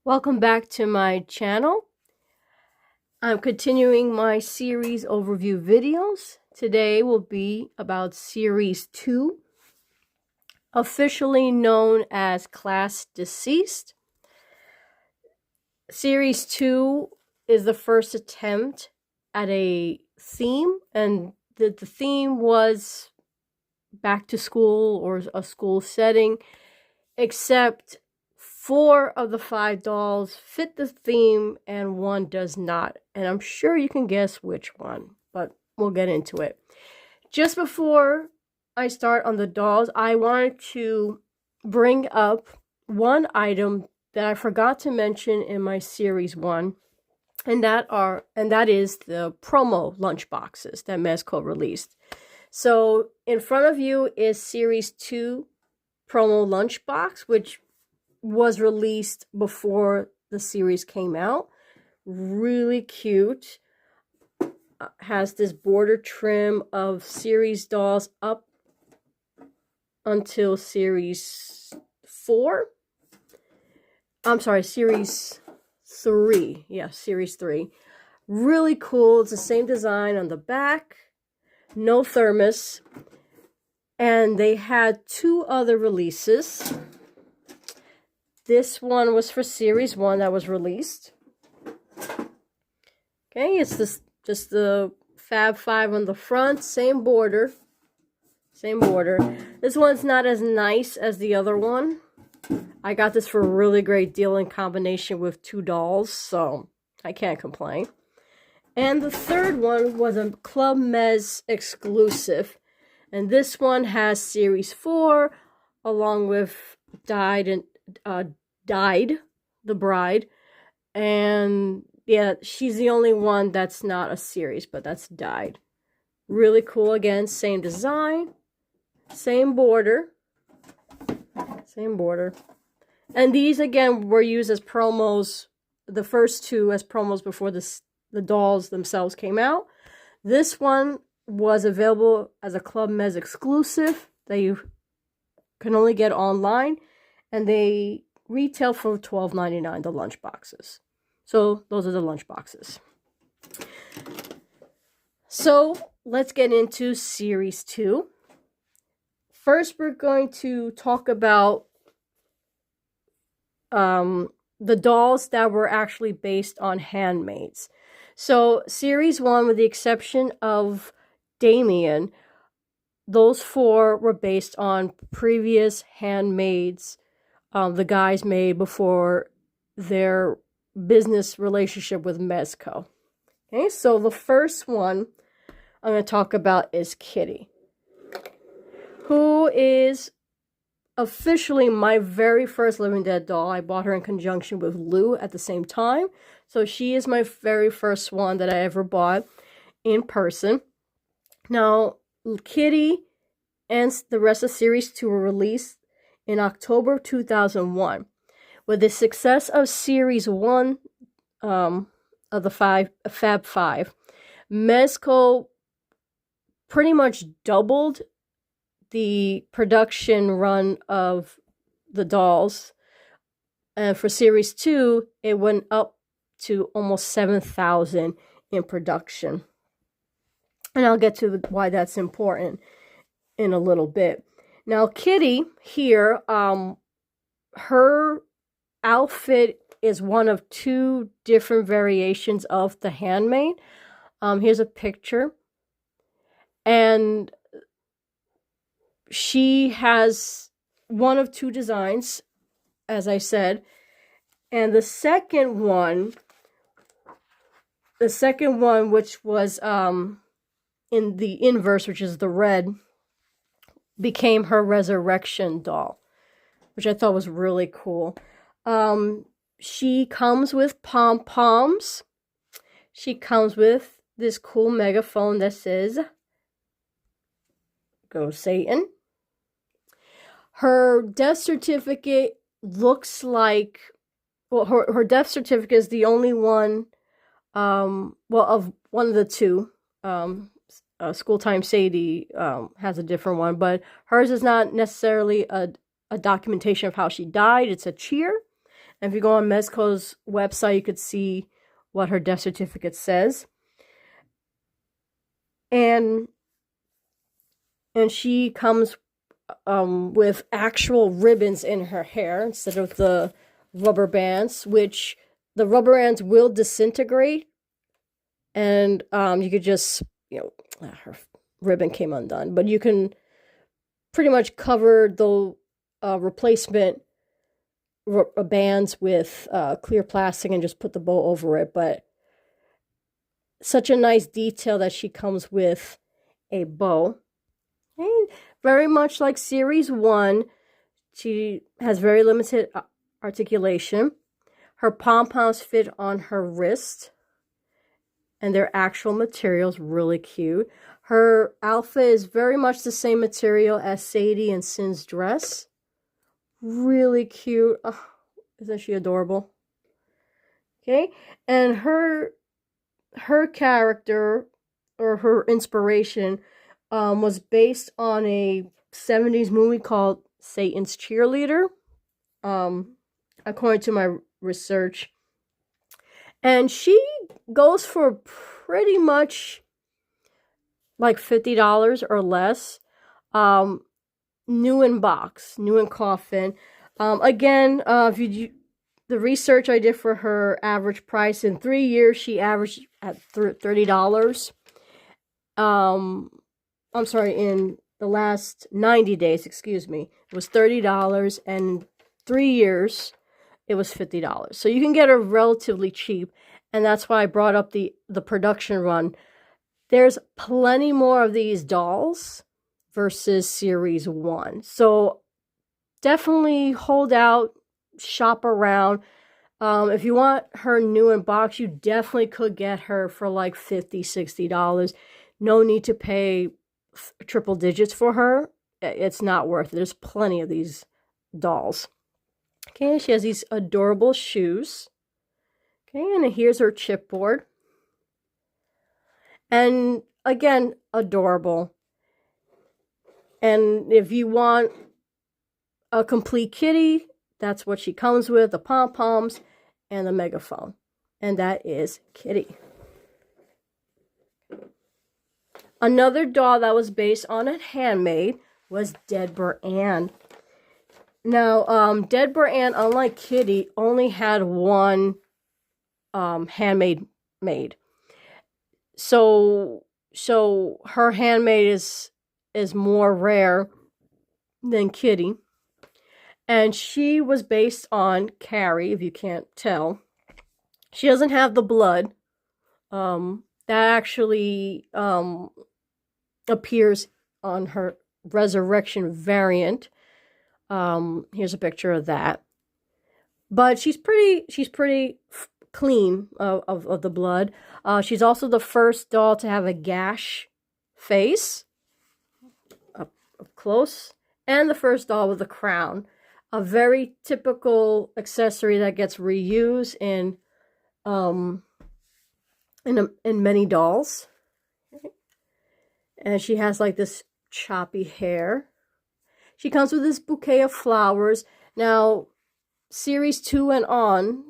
Welcome back to my channel. I'm continuing my series overview videos. Today will be about Series 2, officially known as Class Deceased. Series 2 is the first attempt at a theme, and the theme was back to school or a school setting, except 4 of the 5 dolls fit the theme and 1 does not. And I'm sure you can guess which one, but we'll get into it. Just before I start on the dolls, I wanted to bring up one item that I forgot to mention in my Series 1, and that is the promo lunchboxes that Mezco released. So in front of you is Series 2 promo lunchbox, which was released before the series came out. Really cute. Has this border trim of series dolls up until series 4. I'm sorry, series 3. Yeah, series 3. Really cool. It's the same design on the back. No thermos. And they had 2 other releases. This one was for Series 1 that was released. Okay, it's just the Fab 5 on the front, same border. Same border. This one's not as nice as the other one. I got this for a really great deal in combination with 2 dolls, so I can't complain. And the third one was a Club Mez exclusive. And this one has Series 4 along with Died the Bride, and yeah, she's the only one that's not a series, but that's Died. Really cool. Again, same design, same border, and these again were used as promos, the first 2 as promos before the dolls themselves came out. This one was available as a Club Mez exclusive that you can only get online, and they retail for $12.99, the lunch boxes. So those are the lunch boxes. So let's get into Series 2. First, we're going to talk about the dolls that were actually based on handmaids. So Series 1, with the exception of Damien, those 4 were based on previous handmaids the guys made before their business relationship with Mezco. Okay, so the first one I'm going to talk about is Kitty, who is officially my very first Living Dead doll. I bought her in conjunction with Lou at the same time. So she is my very first one that I ever bought in person. Now, Kitty and the rest of Series 2 were released in October 2001. With the success of Series 1 of the Fab 5, Mezco pretty much doubled the production run of the dolls. And for Series 2, it went up to almost 7,000 in production. And I'll get to why that's important in a little bit. Now, Kitty here, her outfit is one of 2 different variations of the handmaid. Here's a picture. And she has one of 2 designs, as I said. And the second one, which was in the inverse, which is the red, became her resurrection doll, which I thought was really cool. She comes with pom-poms. She comes with this cool megaphone that says, "Go Satan." Her death certificate looks like, well, her death certificate is the only one, of one of the 2. School Time Sadie has a different one, but hers is not necessarily a documentation of how she died. It's a cheer. And if you go on Mezco's website, you could see what her death certificate says. And she comes with actual ribbons in her hair instead of the rubber bands, which the rubber bands will disintegrate, and you could just, her ribbon came undone, but you can pretty much cover the replacement bands with clear plastic and just put the bow over it. But such a nice detail that she comes with a bow. And very much like Series 1, she has very limited articulation. Her pom-poms fit on her wrist, and their actual material's really cute. Her outfit is very much the same material as Sadie and Sin's dress. Really cute. Oh, isn't she adorable? Okay, and her character, or her inspiration, was based on a 70s movie called Satan's Cheerleader, according to my research. And she goes for pretty much like $50 or less. New in box, new in coffin. Again, if you the research I did for her average price, in 3 years she averaged at $30. I'm sorry, in the last 90 days, excuse me, it was $30, and 3 years it was $50. So you can get her relatively cheap, and that's why I brought up the production run. There's plenty more of these dolls versus Series 1. So definitely hold out, shop around. If you want her new in box, you definitely could get her for like $50, $60. No need to pay triple digits for her. It's not worth it. There's plenty of these dolls. Okay, she has these adorable shoes. Okay, and here's her chipboard. And again, adorable. And if you want a complete kitty, that's what she comes with, the pom-poms and the megaphone. And that is Kitty. Another doll that was based on a handmade was Deadber Ann. Now, Deadber Ann, unlike Kitty, only had one handmade made. So her handmade is more rare than Kitty. And she was based on Carrie, if you can't tell. She doesn't have the blood. That actually appears on her Resurrection variant. Here's a picture of that. But she's pretty clean of the blood. She's also the first doll to have a gash face up close, and the first doll with a crown. A very typical accessory that gets reused in many dolls. And she has like this choppy hair. She comes with this bouquet of flowers. Now, Series 2 and on,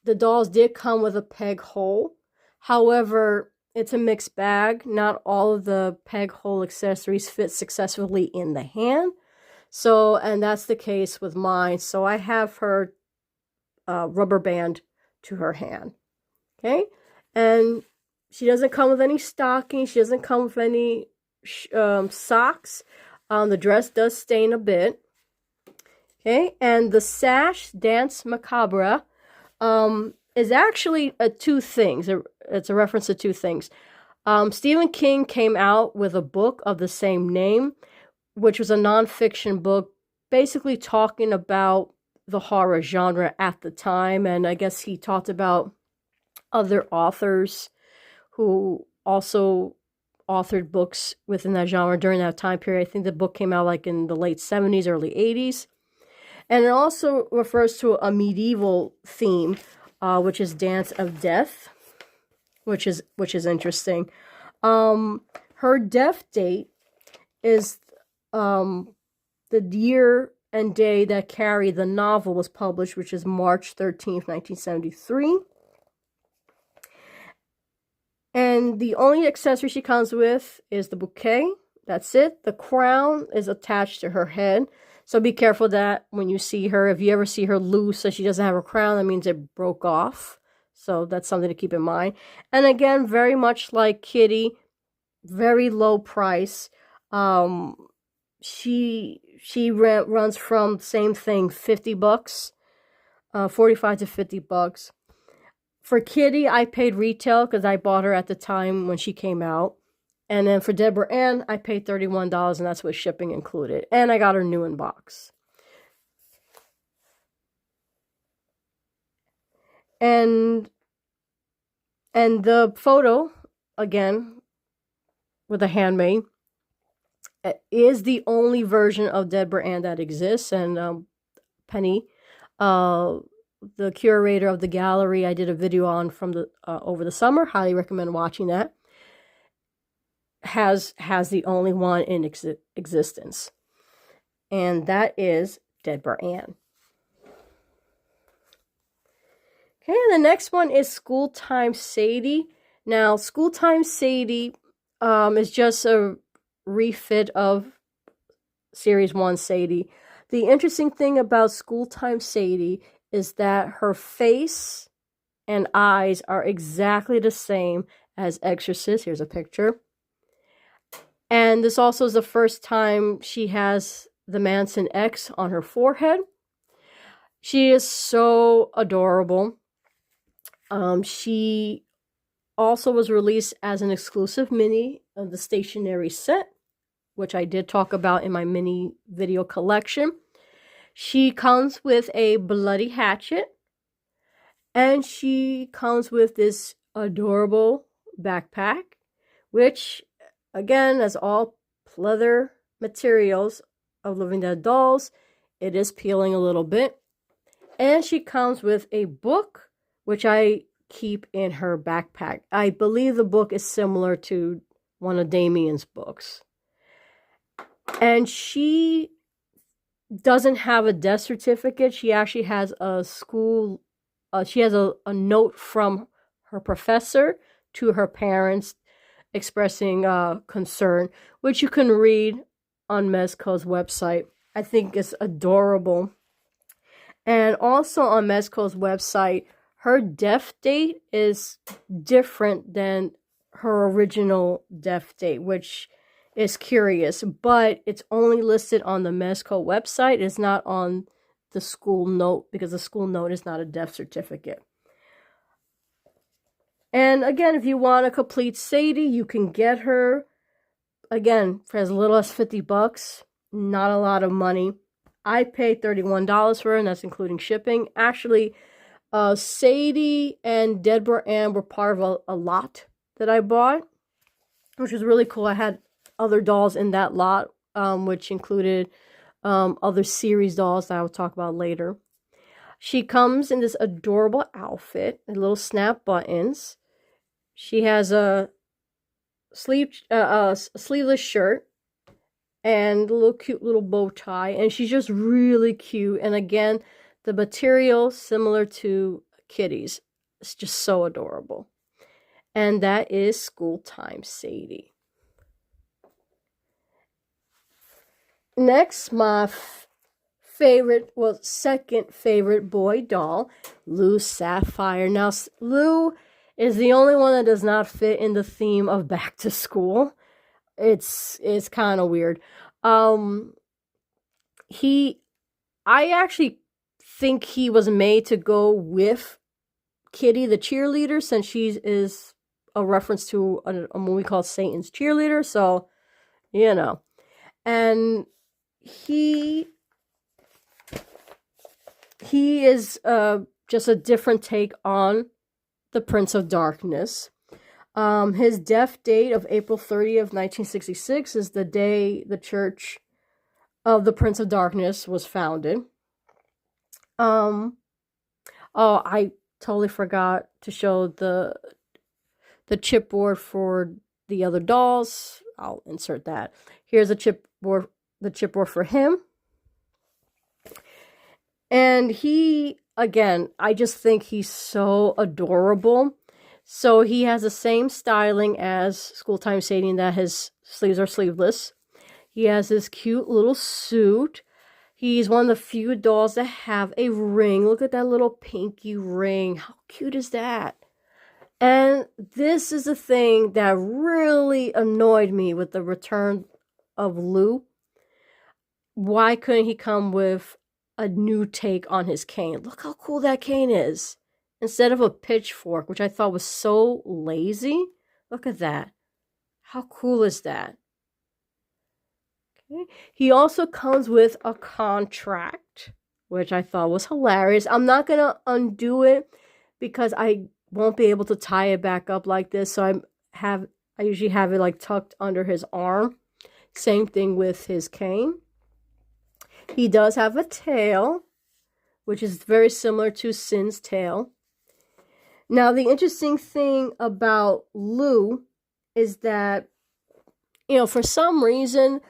the dolls did come with a peg hole. However, it's a mixed bag. Not all of the peg hole accessories fit successfully in the hand. So, and that's the case with mine. So I have her rubber band to her hand. Okay? And she doesn't come with any stockings. She doesn't come with any socks. The dress does stain a bit. Okay? And the sash, Dance Macabre, is actually two things. It's a reference to two things. Stephen King came out with a book of the same name, which was a nonfiction book basically talking about the horror genre at the time. And I guess he talked about other authors who also authored books within that genre during that time period. I think the book came out like in the late 70s, early 80s. And it also refers to a medieval theme, which is Dance of Death, which is interesting. Her death date is the year and day that Carrie the novel was published, which is March 13th, 1973. And the only accessory she comes with is the bouquet. That's it. The crown is attached to her head. So be careful that when you see her, if you ever see her loose and she doesn't have a crown, that means it broke off. So that's something to keep in mind. And again, very much like Kitty, very low price. She runs from same thing, $50, 45 to $50. For Kitty, I paid retail because I bought her at the time when she came out. And then for Deborah Ann, I paid $31, and that's with shipping included. And I got her new in box. And the photo, again, with a handmaid, is the only version of Deborah Ann that exists. And Penny, the curator of the gallery, I did a video on from the over the summer. Highly recommend watching that. Has the only one in existence, and that is Deborah Ann. Okay, and the next one is School Time Sadie. Now, School Time Sadie is just a refit of Series 1 Sadie. The interesting thing about School Time Sadie is that her face and eyes are exactly the same as Exorcist. Here's a picture. And this also is the first time she has the Manson X on her forehead. She is so adorable. She also was released as an exclusive mini of the stationery set, which I did talk about in my mini video collection. She comes with a bloody hatchet, and she comes with this adorable backpack, which, again, as all pleather materials of Living Dead dolls, it is peeling a little bit. And she comes with a book, which I keep in her backpack. I believe the book is similar to one of Damien's books. And she doesn't have a death certificate. She actually has a school, she has a note from her professor to her parents expressing concern, which you can read on Mezco's website. I think it's adorable. And also on Mezco's website, her death date is different than her original death date, which is curious, but it's only listed on the Mezco website. It's not on the school note because the school note is not a death certificate. And again, if you want a complete Sadie, you can get her, again, for as little as $50. Not a lot of money. I paid $31 for her, and that's including shipping. Actually, Sadie and Deborah Ann were part of a lot that I bought, which was really cool. I had other dolls in that lot, which included other series dolls that I will talk about later. She comes in this adorable outfit, and little snap buttons. She has a sleeveless shirt and a little cute little bow tie, and she's just really cute. And again, the material similar to Kitty's. It's just so adorable. And that is School Time Sadie. Next, my second favorite boy doll, Lou Sapphire. Now, Lou is the only one that does not fit in the theme of back to school. It's kind of weird. I actually think he was made to go with Kitty the cheerleader, since she is a reference to a movie called Satan's Cheerleader. So, you know. And he is just a different take on the Prince of Darkness. His death date of April 30th, 1966 is the day the Church of the Prince of Darkness was founded. Oh, I totally forgot to show the chipboard for the other dolls. I'll insert that. Here's a chipboard, the chipboard for him. And he, again, I just think he's so adorable. So he has the same styling as School Time Sadie in that his sleeves are sleeveless. He has this cute little suit. He's one of the few dolls that have a ring. Look at that little pinky ring. How cute is that? And this is the thing that really annoyed me with the return of Lou. Why couldn't he come with a new take on his cane? Look how cool that cane is. Instead of a pitchfork, which I thought was so lazy. Look at that. How cool is that? Okay. He also comes with a contract, which I thought was hilarious. I'm not going to undo it because I won't be able to tie it back up like this. So I usually have it like tucked under his arm. Same thing with his cane. He does have a tail, which is very similar to Sin's tail. Now, the interesting thing about Lou is that, for some reason,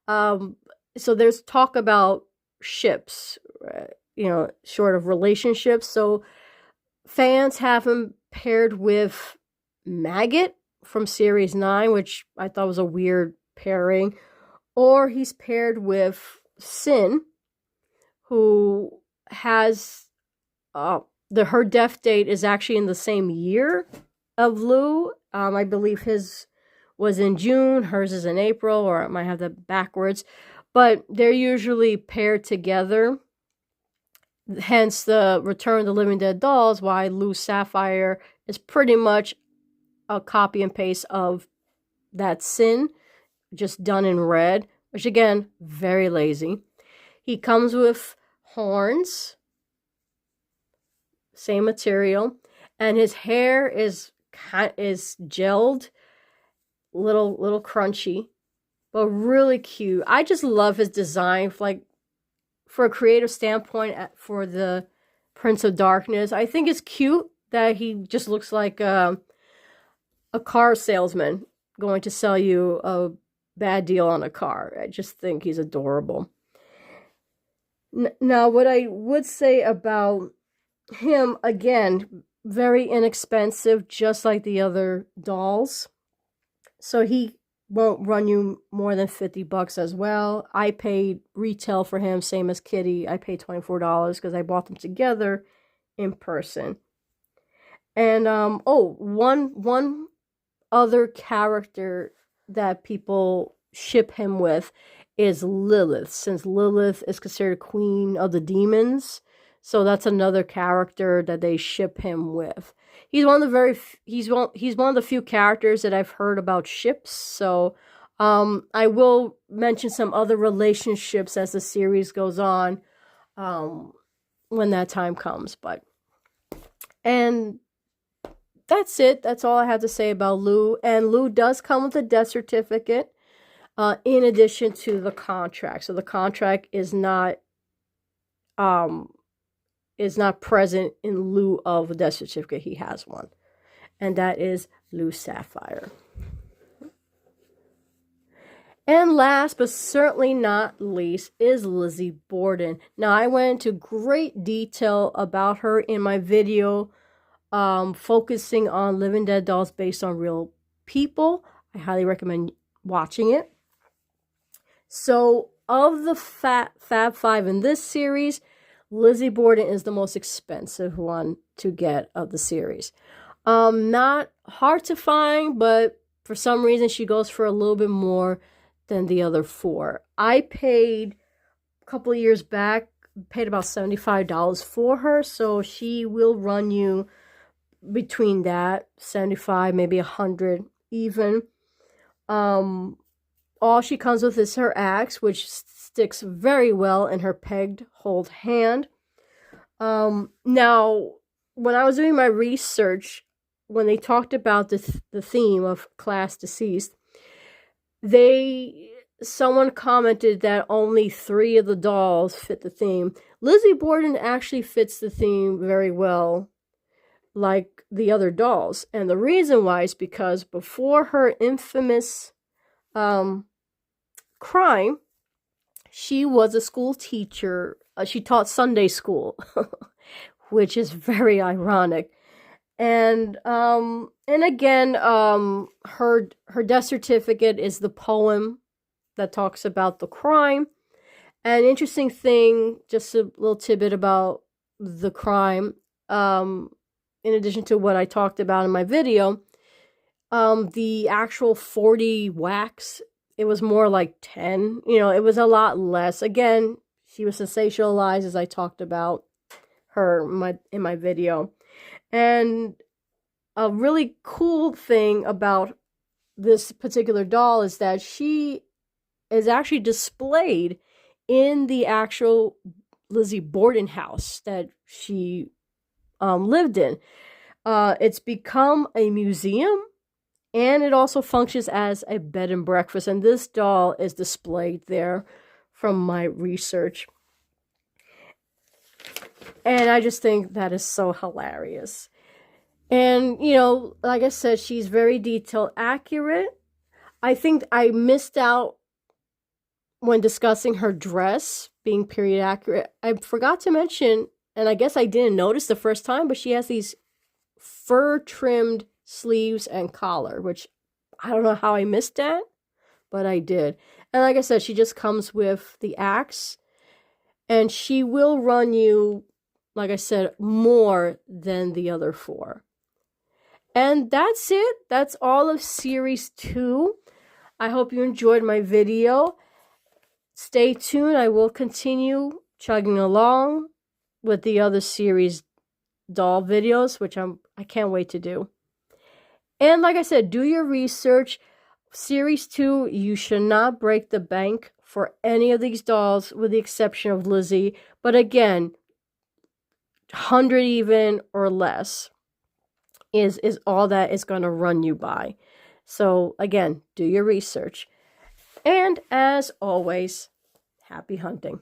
so there's talk about ships, short of relationships. So fans have him paired with Maggot from Series 9, which I thought was a weird pairing. Or he's paired with Sin, who has her death date is actually in the same year of Lou. I believe his was in June, hers is in April, or I might have that backwards. But they're usually paired together. Hence the Return of the Living Dead dolls, why Lou Sapphire is pretty much a copy and paste of that Sin, just done in red, which again, very lazy. He comes with horns, same material, and his hair is gelled, little crunchy, but really cute. I just love his design, for a creative standpoint for the Prince of Darkness. I think it's cute that he just looks like a car salesman going to sell you a bad deal on a car. I just think he's adorable. Now, what I would say about him, again, very inexpensive, just like the other dolls. So he won't run you more than $50 as well. I paid retail for him, same as Kitty. I paid $24 because I bought them together in person. And one other character that people ship him with is Lilith, since Lilith is considered queen of the demons. So that's another character that they ship him with. He's one of the few characters that I've heard about ships. So I will mention some other relationships as the series goes on when that time comes. And that's it. That's all I have to say about Lou. And Lou does come with a death certificate in addition to the contract. So the contract is not present in lieu of a death certificate. He has one. And that is Lou Sapphire. And last but certainly not least is Lizzie Borden. Now, I went into great detail about her in my video focusing on Living Dead dolls based on real people. I highly recommend watching it. So, of the Fab 5 in this series, Lizzie Borden is the most expensive one to get of the series. Not hard to find, but for some reason she goes for a little bit more than the other 4. I paid a couple of years back, paid about $75 for her, so she will run you between that, 75, maybe 100 even. All she comes with is her axe, which sticks very well in her pegged hold hand. Now, when I was doing my research, when they talked about the theme of Class Deceased, someone commented that only 3 of the dolls fit the theme. Lizzie Borden actually fits the theme very well, like the other dolls. And the reason why is because before her infamous crime, she was a school teacher she taught Sunday school, which is very ironic. And again, her death certificate is the poem that talks about the crime. An interesting thing, just a little tidbit about the crime, in addition to what I talked about in my video, the actual 40 whacks, it was more like 10. It was a lot less. Again, she was sensationalized, as I talked about her in my video. And a really cool thing about this particular doll is that she is actually displayed in the actual Lizzie Borden house that she lived in. It's become a museum, and it also functions as a bed and breakfast. And this doll is displayed there from my research. And I just think that is so hilarious. And, like I said, she's very detail accurate. I think I missed out when discussing her dress being period accurate. I forgot to mention, and I guess I didn't notice the first time, but she has these fur trimmed sleeves and collar, which I don't know how I missed that, but I did. And like I said, she just comes with the axe, and she will run you, like I said, more than the other 4. And that's it. That's all of series 2. I hope you enjoyed my video. Stay tuned. I will continue chugging along with the other series doll videos, which I can't wait to do. And like I said, do your research. Series 2, you should not break the bank for any of these dolls, with the exception of Lizzie. But again, 100 even or less is all that is going to run you by. So again, do your research. And as always, happy hunting.